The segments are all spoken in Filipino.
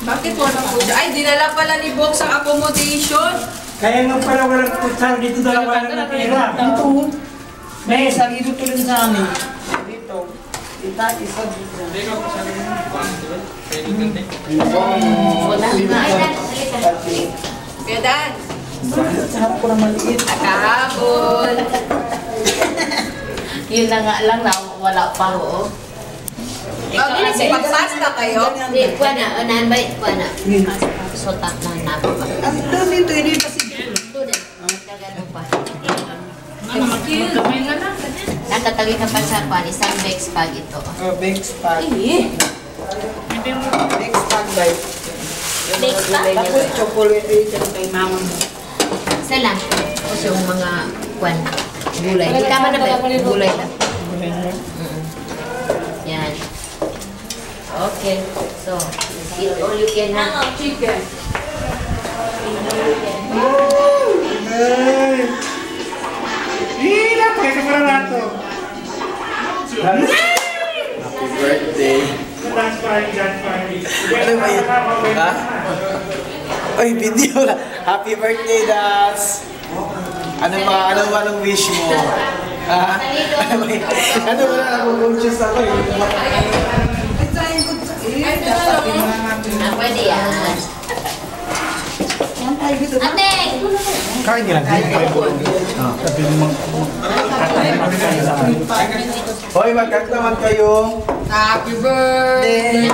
Bakit walang kutsa? Ay, dinala pala ni Bok sa accommodation. Kaya nga pala walang kutsa dito dalawa lang natira. Dito. May sarili to rin sa amin. Dito. Isa dito. Kaya Dan. Sarap ko na maliit. Kahapon. Yun na nga lang na wala pa ho. Pagpasta kayo? Hindi, kuha na. Unahan ba? Kuha na. Sutat na napaka. Ang dami ito, hindi pa siguro. Ito din. Tagano pa. Ano makil? Kamay nga na. Natatawid ka pa sa kuha. Isang Bex Pag ito. Oh, Bex Pag. Bex Pag ba? Bex Pag? Tapos chocolate ito kay mama mo. Isa lang. Tapos yung mga kuha. Gulay. Hindi tama na ba? Gulay lang. Yan. Okay. So, eat all you can ha. Chicken. Hila! Kaya ka para nato. Happy birthday. Dance party, dance party. Ano ba yun? Ha? Oy, video lang. Happy birthday, Dats! Ano ba? Anong wish mo? Ha? Ano ba yun? Ano ba na? Nag-conscious ako eh. Pwede yan. Ate! Kain nila. Sabi mo Hoy, magkaktaman kayong Happy birthday!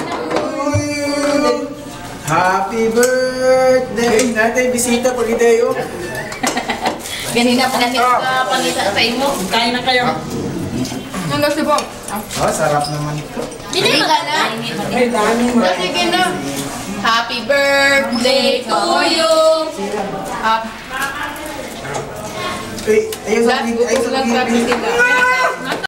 Happy birthday! Natay, bisita pag ideyo. Ganina pa natin pangita sa imo. Kain na kayo. Ano si Bok? Oh, sarap naman ito. Hindi ka na. Ay, dami mo. Sige na. Happy birthday to you! Ayun sa Last, gutom lang sabi sila.